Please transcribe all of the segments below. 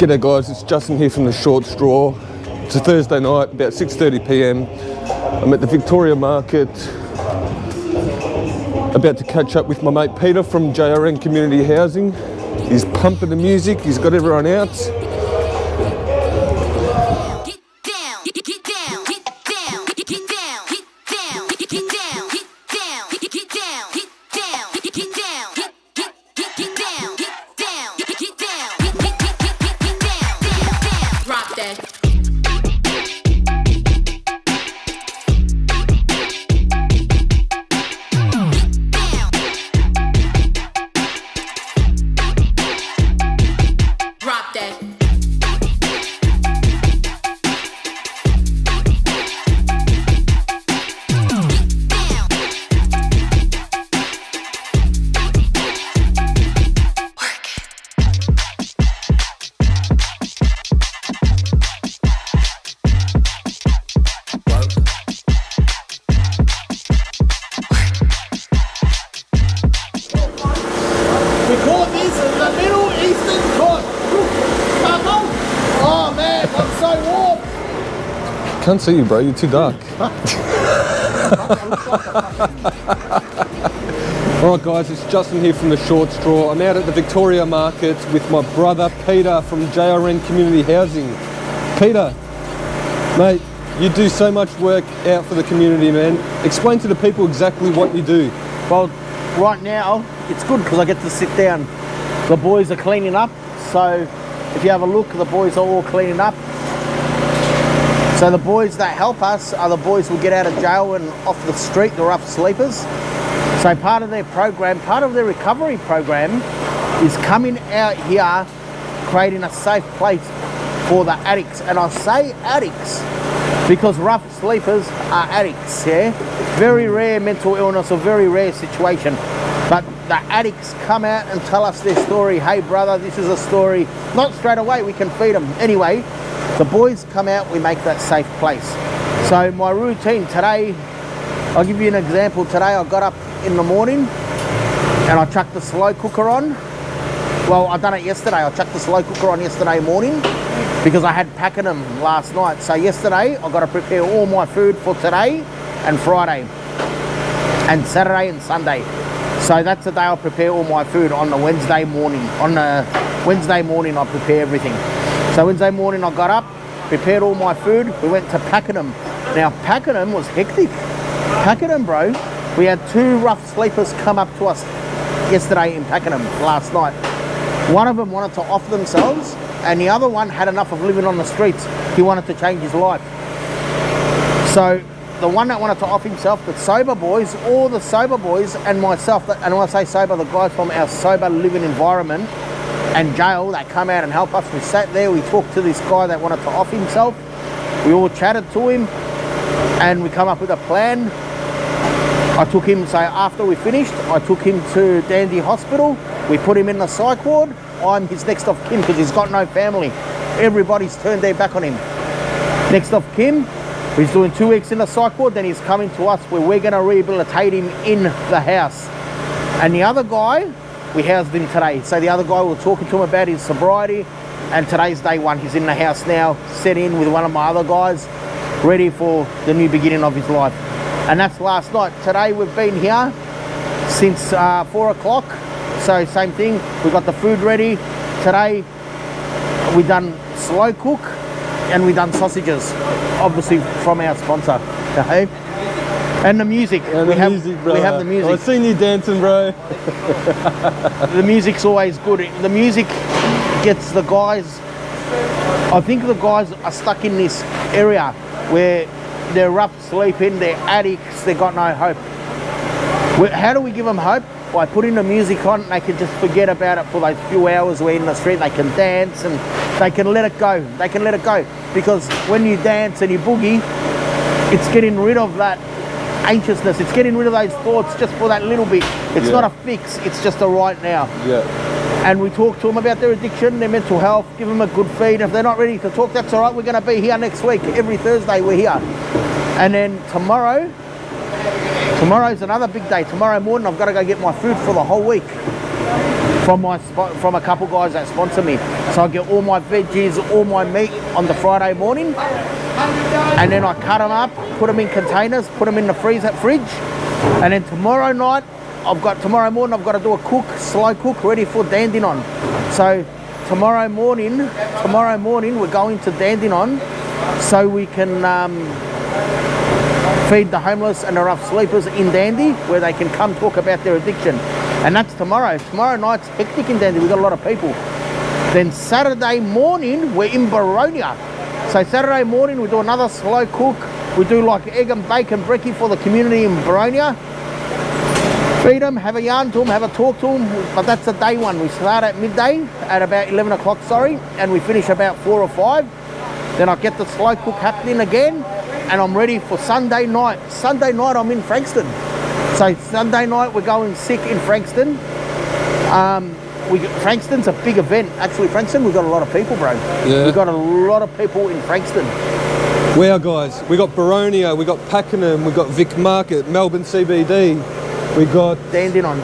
G'day guys, it's Justin here from The Short Straw. It's a Thursday night, about 6:30 p.m. I'm at the Victoria Market, about to catch up with my mate Peter from JRN Community Housing. He's pumping the music, he's got everyone out. Can't see you, bro. You're too dark. Alright guys, it's Justin here from The Short Straw. I'm out at the Victoria Market with my brother Peter from JRN Community Housing. Peter, mate, you do so much work out for the community, man. Explain to the people exactly what you do. Well, right now, it's good because I get to sit down. The boys are cleaning up, so if you have a look, the boys are all cleaning up. So the boys that help us are the boys who get out of jail and off the street, the rough sleepers. So part of their program, part of their recovery program is coming out here, creating a safe place for the addicts. And I say addicts because rough sleepers are addicts, yeah? Very rare mental illness, a very rare situation. But the addicts come out and tell us their story. Hey brother, this is a story. Not straight away, we can feed them. Anyway, the boys come out, we make that safe place. So my routine today, I'll give you an example. Today I got up in the morning and I chucked the slow cooker on. Well, I done it yesterday. I chucked the slow cooker on yesterday morning because I had Pakenham last night. So yesterday I got to prepare all my food for today and Friday and Saturday and Sunday. So that's the day I prepare all my food on the Wednesday morning. On the Wednesday morning I prepare everything. So Wednesday morning I got up, prepared all my food, we went to Pakenham. Now Pakenham was hectic. Pakenham, bro, we had two rough sleepers come up to us yesterday in Pakenham last night. One of them wanted to off themselves and the other one had enough of living on the streets. He wanted to change his life. So the one that wanted to off himself, the sober boys, all the sober boys and myself, and when I say sober, the guys from our sober living environment and jail that come out and help us. We sat there, we talked to this guy that wanted to off himself. We all chatted to him and we come up with a plan. I took him, so after we finished, I took him to Dandy Hospital. We put him in the psych ward. I'm his next of kin because he's got no family. Everybody's turned their back on him. Next of kin, he's doing 2 weeks in the psych ward, then he's coming to us where we're gonna rehabilitate him in the house. And the other guy, we housed him today. So the other guy, we were talking to him about his sobriety and today's day one. He's in the house now, set in with one of my other guys, ready for the new beginning of his life. And that's last night. Today we've been here since 4 o'clock. So same thing, we got the food ready. Today we done slow cook and we done sausages, obviously from our sponsor. Okay? And the music. And we have the music. I've seen you dancing, bro. The music's always good. The music gets the guys, I think the guys are stuck in this area where they're rough sleeping, they're addicts, they got no hope. How do we give them hope? By putting the music on, they can just forget about it for those few hours we're in the street. They can dance and they can let it go. They can let it go. Because when you dance and you boogie, it's getting rid of that anxiousness, it's getting rid of those thoughts just for that little bit. It's not a fix, it's just a right now. And we talk to them about their addiction, their mental health, give them a good feed. If they're not ready to talk, that's all right. We're going to be here next week. Every Thursday we're here. And then tomorrow's another big day. Tomorrow morning I've got to go get my food for the whole week. from a couple guys that sponsor me. So I get all my veggies, all my meat on the Friday morning, and then I cut them up, put them in containers, put them in the fridge, and then tomorrow morning I've got to do a slow cook, ready for Dandenong. So tomorrow morning we're going to Dandenong so we can feed the homeless and the rough sleepers in Dandy, where they can come talk about their addiction. And that's tomorrow. Tomorrow night's hectic in Dandy. We've got a lot of people. Then Saturday morning, we're in Baronia. So Saturday morning, we do another slow cook. We do like egg and bacon brekkie for the community in Baronia. Feed them, have a yarn to them, have a talk to them. But that's the day one. We start at midday, at about 11 o'clock, and we finish about 4 or 5. Then I get the slow cook happening again, and I'm ready for Sunday night. Sunday night, I'm in Frankston. So Sunday night, we're going sick in Frankston. Frankston's a big event. Actually, Frankston, we've got a lot of people, bro. Yeah. We've got a lot of people in Frankston. Wow, guys. We got Baronia, we got Pakenham, we got Vic Market, Melbourne CBD. We got Dandenong.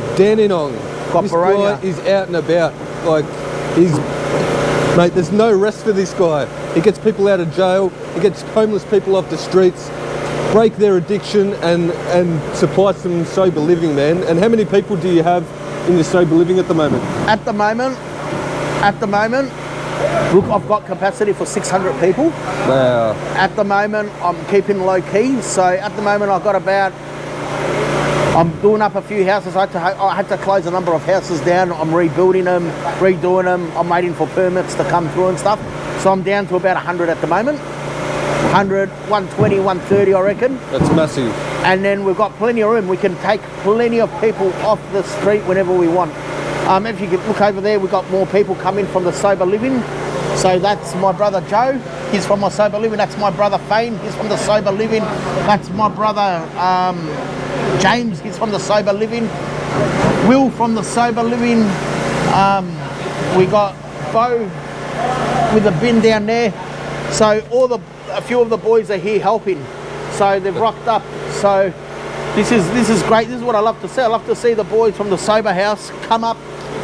Got this Baronia. guy is out and about. Like, mate, there's no rest for this guy. He gets people out of jail. He gets homeless people off the streets, break their addiction, and supply some sober living, man. And how many people do you have in your sober living at the moment? At the moment, look, I've got capacity for 600 people. Wow. At the moment, I'm keeping low key. So at the moment, I'm doing up a few houses. I had to close a number of houses down. I'm rebuilding them, redoing them. I'm waiting for permits to come through and stuff. So I'm down to about 100 at the moment. 100, 120, 130, I reckon. That's massive. And then we've got plenty of room. We can take plenty of people off the street whenever we want. If you could look over there, we've got more people coming from the sober living. So that's my brother Joe. He's from my sober living. That's my brother Fane. He's from the sober living. That's my brother James. He's from the sober living. Will from the sober living. We got Bo with the bin down there. So a few of the boys are here helping. So they've rocked up. So this is great. This is what I love to see. I love to see the boys from the sober house come up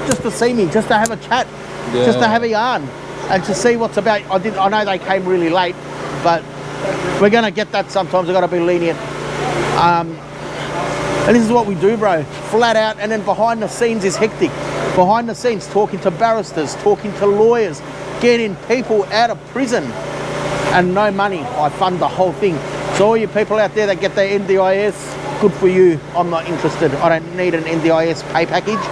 just to see me, just to have a chat, just to have a yarn, and to see what's about. I know they came really late, but we're gonna get that sometimes. We've got to be lenient. And this is what we do, bro. Flat out. And then behind the scenes is hectic. Behind the scenes, talking to barristers, talking to lawyers, getting people out of prison, and no money. I fund the whole thing. So all you people out there that get their NDIS, good for you. I'm not interested. I don't need an NDIS pay package.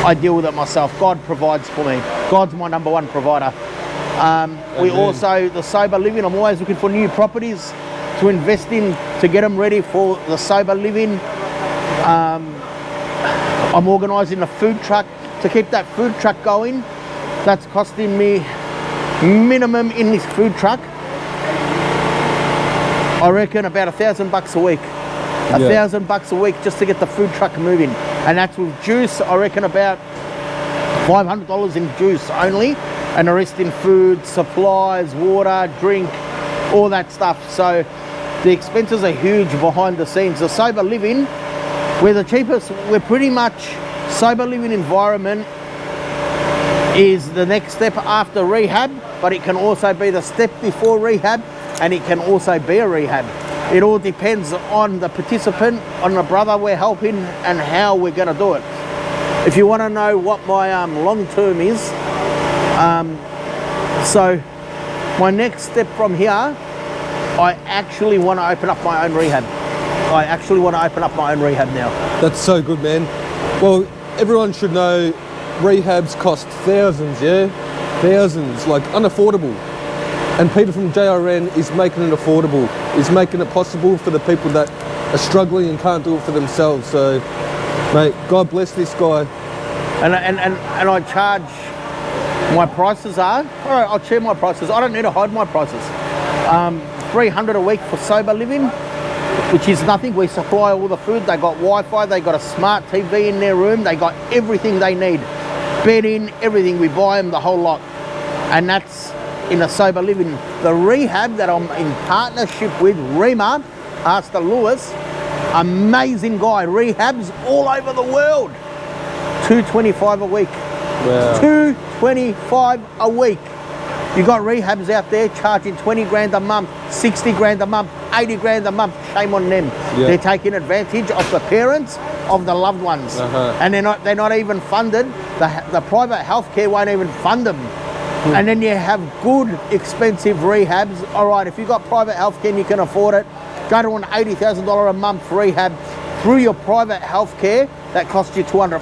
I deal with it myself. God provides for me. God's my number one provider. We also, the sober living, I'm always looking for new properties to invest in, to get them ready for the sober living. I'm organising a food truck to keep that food truck going. That's costing me minimum in this food truck, I reckon about $1,000 a week. $1,000 a week just to get the food truck moving. And that's with juice, I reckon about $500 in juice only, and the rest in food, supplies, water, drink, all that stuff. So the expenses are huge behind the scenes. The sober living, we're the cheapest. We're pretty much, sober living environment is the next step after rehab, but it can also be the step before rehab, and it can also be a rehab. It all depends on the participant, on the brother we're helping, and how we're going to do it. If you want to know what my long term is, so my next step from here, I actually want to open up my own rehab. I actually want to open up my own rehab now. That's so good, man. Well, everyone should know rehabs cost thousands, yeah? Thousands, like unaffordable. And Peter from JRN is making it affordable. He's making it possible for the people that are struggling and can't do it for themselves. So, mate, God bless this guy. And I charge, my prices are, all right, I'll share my prices. I don't need to hide my prices. $300 a week for sober living, which is nothing. We supply all the food. They got Wi-Fi, they got a smart TV in their room, they got everything they need. Bedding, everything, we buy them the whole lot. And that's in a sober living. The rehab that I'm in partnership with, Rehab, Pastor Lewis, amazing guy, rehabs all over the world. $225 a week. Wow. $225 a week. You got rehabs out there charging 20 grand a month, 60 grand a month, 80 grand a month. Shame on them. Yeah. They're taking advantage of the parents, of the loved ones, and they're not even funded. The private healthcare won't even fund them. And then you have good, expensive rehabs. All right, if you've got private healthcare and you can afford it, go to an $80,000 a month rehab through your private healthcare. That costs you $200.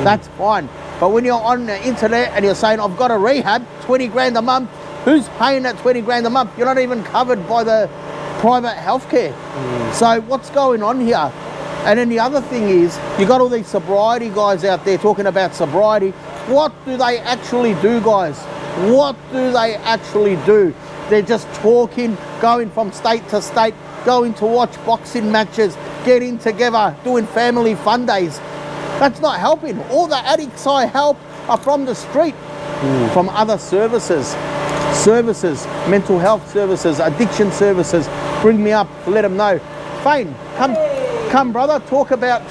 That's fine. But when you're on the internet and you're saying, I've got a rehab, 20 grand a month, who's paying that 20 grand a month? You're not even covered by the private healthcare. So what's going on here? And then the other thing is, you got all these sobriety guys out there talking about sobriety. What do they actually do, guys? What do they actually do? They're just talking, going from state to state, going to watch boxing matches, getting together, doing family fun days. That's not helping. All the addicts I help are from the street, from other services, mental health services, addiction services. Bring me up, let them know. Fane, come brother, talk about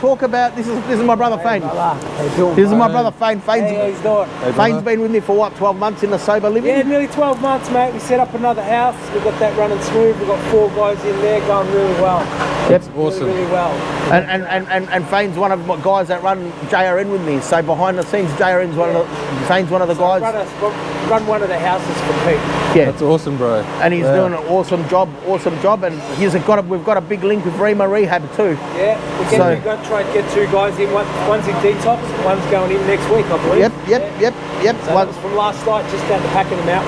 this is my brother Fane. This is my brother Fane. Fane's been with me for what, 12 months in the sober living? Yeah, nearly 12 months, mate. We set up another house. We've got that running smooth. We've got 4 guys in there going really well. That's awesome. Really well. And Fane's one of my guys that run JRN with me. So behind the scenes, Fane's one of the guys. Run one of the houses for Pete. Yeah, That's awesome, bro. and he's doing an awesome job. And we've got a big link with Rehab too. Yeah, we're going to try and get 2 guys in. One's in detox, one's going in next week, I believe. Yep. So that was from last night, just down to packing them out.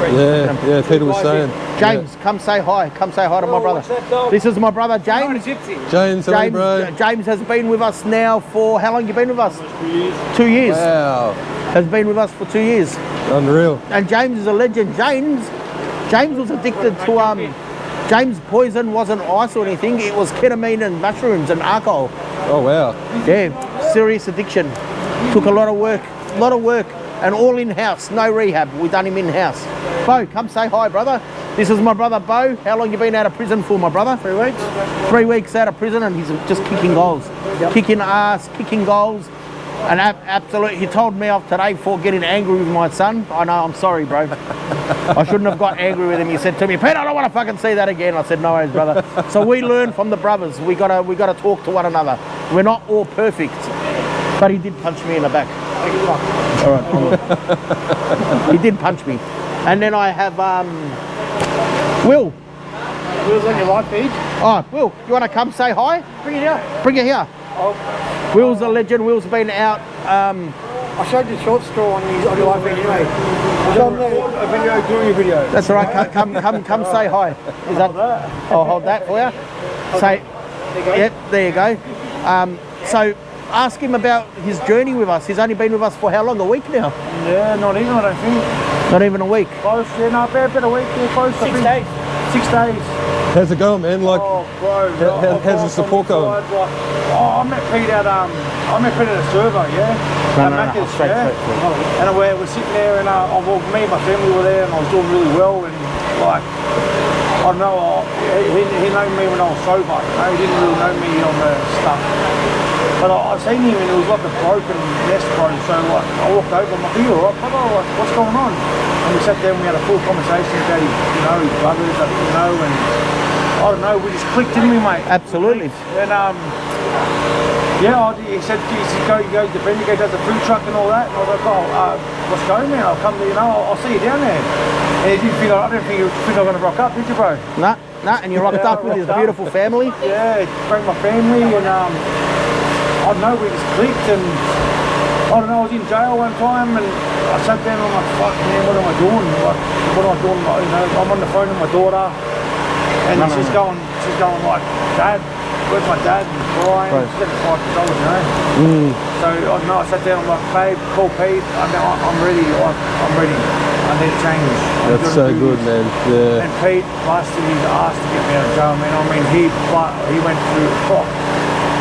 Yeah, Peter was saying. James, come say hi. Come say hi to my brother. what's that, dog? This is my brother James. James, hello, bro. James has been with us now for how long? You been with us? 2 years. Wow, Has been with us for 2 years. unreal. And James is a legend. James was addicted to James' poison wasn't ice or anything. It was ketamine and mushrooms and alcohol. Oh wow. Yeah, serious addiction. Took a lot of work, and all in-house, no rehab. We done him in-house. Bo, come say hi, brother. This is my brother, Bo. How long you been out of prison for, my brother? 3 weeks. 3 weeks out of prison, and he's just kicking goals. Kicking ass, kicking goals. And absolutely, he told me off today for getting angry with my son. I know, I'm sorry, bro. I shouldn't have got angry with him. He said to me, Pete, I don't want to fucking see that again. I said, no worries, brother. So we learn from the brothers. We gotta talk to one another. We're not all perfect. But he did punch me in the back. All right. He did punch me. And then I have Will. Will's on your live feed. Oh, Will, you want to come say hi? Bring it out. Bring it here. Will's a legend. Will's been out. I showed you short straw on your live feed anyway. I showed a video during your video. That's all right. Come say hi. Is that? I'll hold that for you. Say. Yep. There you go. So ask him about his journey with us. He's only been with us for how long? A week now? Yeah, not even, I don't think. Not even a week. Close, yeah, no, about a week, yeah, close. 6 days. 6 days. How's it going, man? Like, Oh, bro. how's the support going? I met Pete at a servo, yeah. Macca's, straight. And we're sitting there, and me and my family were there, and I was doing really well, and like, I don't know, he knew me when I was sober. You know, he didn't really know me on the stuff. But I seen him, and it was like a broken nest, bro. So like, I walked over, I'm like, are you alright, brother? Like, what's going on? And we sat down, we had a full conversation about his, his brothers, and I don't know, we just clicked, didn't we, mate? Absolutely. And he said, go to Bendigo, does the food truck and all that. And I was like, what's going, man? I'll come to, I'll see you down there. And he didn't I didn't think you were going to rock up, did you, bro? Nah, and you rocked up with his beautiful family. Yeah, bring my family, and I don't know, we just clicked, and I don't know, I was in jail one time, and I sat down and I'm like, fuck man, what am I doing? Like, what am I doing? I'm on the phone with my daughter, and she's going like, Dad, where's my dad? And crying. She's at 5 years old, So I don't know, I sat down, I'm like, babe, call Pete. I'm ready. I'm ready. I need to change. That's so good, man. Yeah. And Pete busted his ass to get me out of jail, man. I mean, he went through.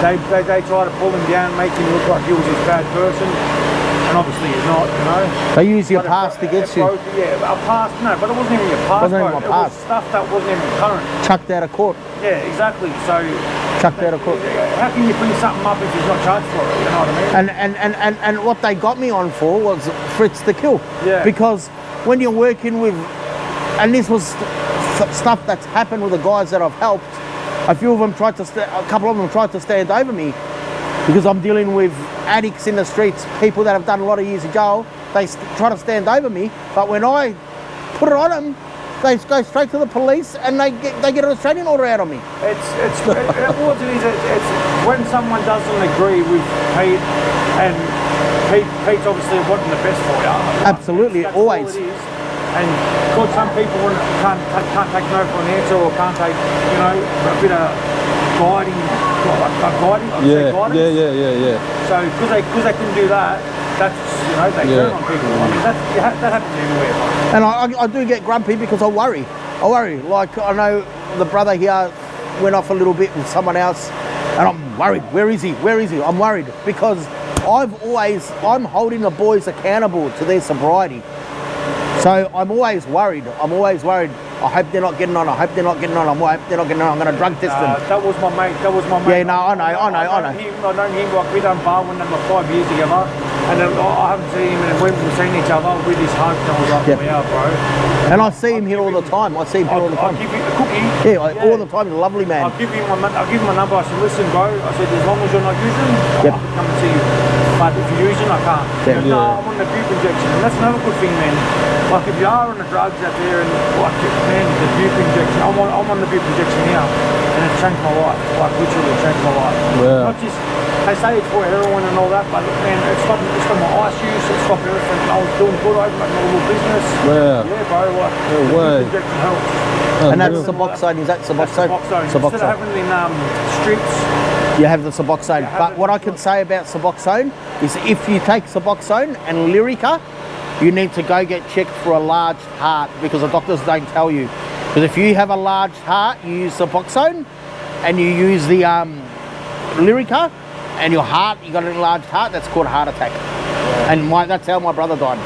They tried to pull him down, make him look like he was this bad person. And and obviously you're not, you know. They use your But past to get you Yeah, a past, no, but it wasn't even your past. Wasn't even my bro. past. It was stuff that wasn't even current. chucked out of court. Yeah, exactly. So Chucked out of court. how can you bring something up if he's not charged for it? You know what I mean? And what they got me on for was Fritz the kill. Yeah. Because when you're working with, and this was stuff that's happened with the guys that I've helped, a couple of them tried to stand over me because I'm dealing with addicts in the streets, people that have done a lot of years in jail. They try to stand over me, but when I put it on them, they go straight to the police and they get a restraining order out on me. It's when someone doesn't agree with Pete, and Pete's obviously wanting the best for you. Absolutely, That's always. all it is. And because some people can't take no for an answer, or can't take, you know, a bit of guiding, guidance. Yeah. So because they can do that, that's, you know, they turn on people. I mean, that happens everywhere. And I do get grumpy because I worry. Like, I know the brother here went off a little bit with someone else, and I'm worried. Where is he? I'm worried because I'm holding the boys accountable to their sobriety. So I'm always worried. I hope they're not getting on. I hope they're not getting on. I'm going to drug test them. That was my mate. Yeah, no, I know. I know him. Like, we done bar when they were 5 years together, and then I haven't seen him, and we've seen each other with his hugs, and I was like, wow, bro. And I see him here all the time. I'll give you the cookie. All the time. He's a lovely man. I'll give him my number. I said, listen, bro. I said, as long as you're not using, I can come and see you. But if you're using, I can't. Yeah. No, I'm on the bupe injection, and that's another good thing, man. Like, if you are on the drugs out there, and like, man, the bupe injection, I'm on the bupe injection now, and it changed my life. Like, literally changed my life. Yeah. Not just, they say it's for heroin and all that, but man, it stopped my ice use, it stopped everything. I was doing good, I opened up my little business. Yeah. Yeah, bro, like, No the way. bupe injection helps. And that's Suboxone. Is that Suboxone? Instead of having it in strips, you have the Suboxone. But what I can say about Suboxone is if you take Suboxone and Lyrica, you need to go get checked for a large heart because the doctors don't tell you. Because if you have a large heart, you use Suboxone and you use the Lyrica and you got an enlarged heart, that's called a heart attack. And that's how my brother died.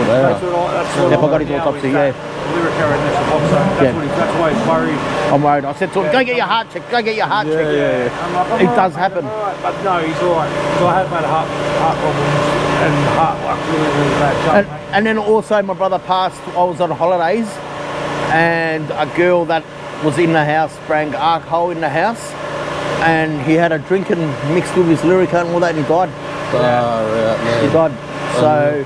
that's what I got his autopsy, yeah. Lyrica and the Suboxone. That's why he's worried. I'm worried. I said to him, go get your heart checked, Yeah. I'm like, It does happen. Right. But no, he's alright. So I have had heart problems and heart, like, really bad jump. And then also my brother passed, I was on holidays and a girl that was in the house sprang alcohol in the house and he had a drink and mixed with his Lyrica and all that and he died. He died. So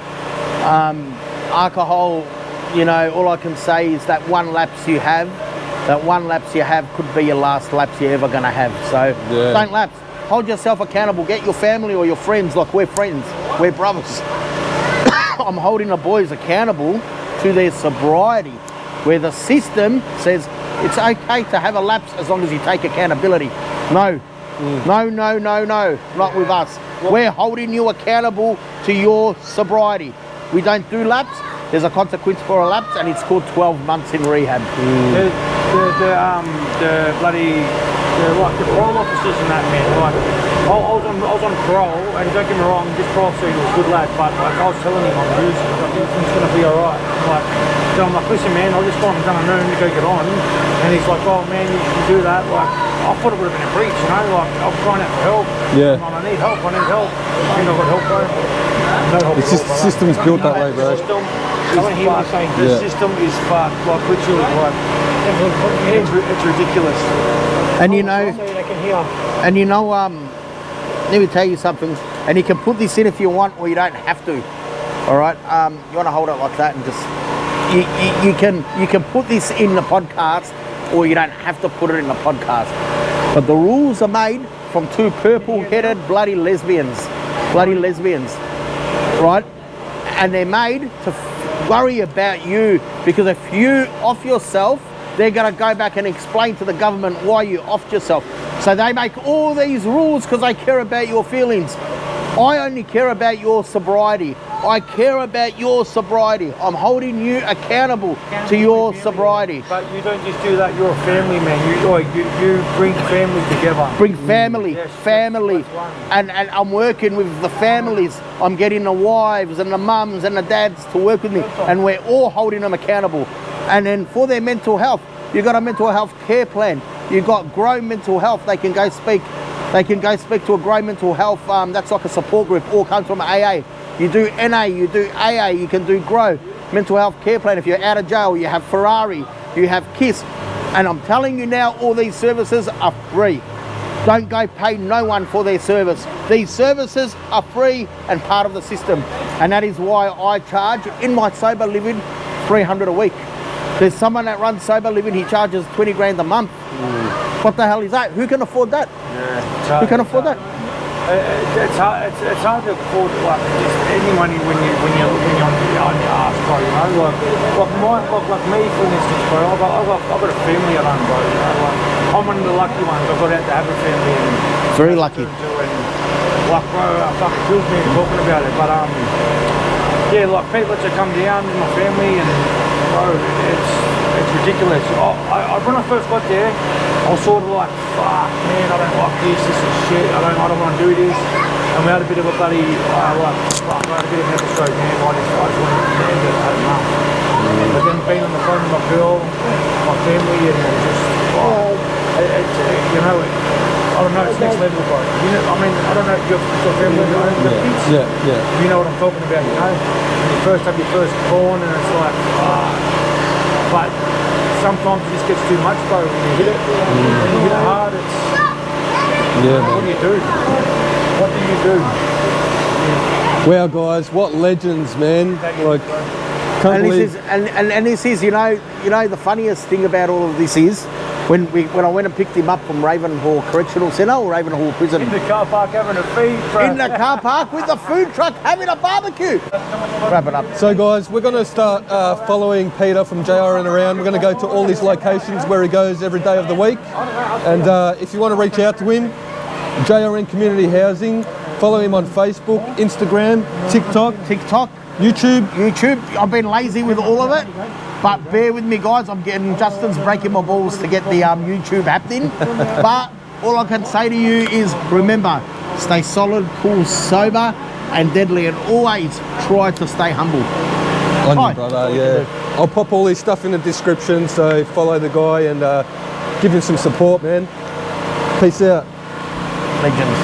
alcohol, you know, all I can say is that one lapse you have could be your last lapse you're ever going to have. So don't lapse. Hold yourself accountable. Get your family or your friends, like we're friends, we're brothers. I'm holding the boys accountable to their sobriety, where the system says it's okay to have a lapse as long as you take accountability. No, not with us. We're holding you accountable to your sobriety. We don't do lapse. There's a consequence for a lapse, and it's called 12 months in rehab. The parole officers and that, man. Like, I was on parole, and don't get me wrong, this parole officer was a good lad, but like, I was telling him I'm using, like, everything's gonna be alright. So I'm like, listen, man, I just gone and done a noon to go get on, and he's like, oh man, you should do that. Like, I thought it would have been a breach, you know. Like, I'm crying out for help. Yeah. I need help. I think I've got help, bro. No help. It's just the system's built that way, bro. The system is fucked. Like, literally, like, it's ridiculous. And you know, let me tell you something. And you can put this in if you want, or you don't have to. All right. You want to hold it like that, and just you can put this in the podcast, or you don't have to put it in the podcast. But the rules are made from two purple-headed bloody lesbians, right? And they're made to worry about you, because if you off yourself, they're going to go back and explain to the government why you offed yourself. So they make all these rules because they care about your feelings. I only care about your sobriety. I care about your sobriety. I'm holding you accountable to your sobriety. But you don't just do that, you're a family man. You bring family together. Bring family, Yes, family. that's one. And I'm working with the families. I'm getting the wives and the mums and the dads to work with me. And we're all holding them accountable. And then for their mental health, you've got a mental health care plan. You've got Grow Mental Health. They can go speak to a Grow Mental Health, that's like a support group, all comes from AA. You do NA, you do AA, you can do Grow Mental Health Care Plan. If you're out of jail, you have Ferrari, you have KISS. And I'm telling you now, all these services are free. Don't go pay no one for their service. These services are free and part of the system. And that is why I charge, in my sober living, $300 a week. There's someone that runs sober living, he charges 20 grand a month. What the hell is that? Who can afford that? Yeah, Who can afford that? It's hard to afford like just any money when you're on your ass, bro. You know, like me for instance, bro. I've got a family I run, bro. You know, like I'm one of the lucky ones. I've got out to have a family. And very lucky. Like, bro, it fucking kills me talking about it. But yeah, like people that come down with my family, and bro, it's ridiculous. When I first got there, I was sort of like, fuck, man, I don't like this is shit, I don't want to do this. And we had a bit of a bloody, I had a bit of an episode, man, I just wanted to had enough. But then being on the phone with my girl, my family, and just, you know, I don't know, it's next level, bro. You know, I mean, I don't know if your family, the kids, you know what I'm talking about, you know? When you first have your first born, and it's like, but sometimes it just gets too much, bro. When you hit it, when you hit it hard, it's... What do you do? What do you do? Wow, guys, what legends, man! Like, can't believe. And this is, you know, the funniest thing about all of this is when I went and picked him up from Ravenhall Correctional Centre or Ravenhall Prison. In the car park having a feed, bro. In the car park with the food truck having a barbecue. Wrap it up. So, guys, we're going to start following Peter from JRN around. We're going to go to all his locations where he goes every day of the week. And if you want to reach out to him, JRN Community Housing. Follow him on Facebook, Instagram, TikTok, YouTube. I've been lazy with all of it, but bear with me, guys. Justin's breaking my balls to get the YouTube app in. But all I can say to you is remember, stay solid, cool, sober, and deadly, and always try to stay humble. On you, brother. Yeah, I'll pop all his stuff in the description. So follow the guy and give him some support, man. Peace out. Legends.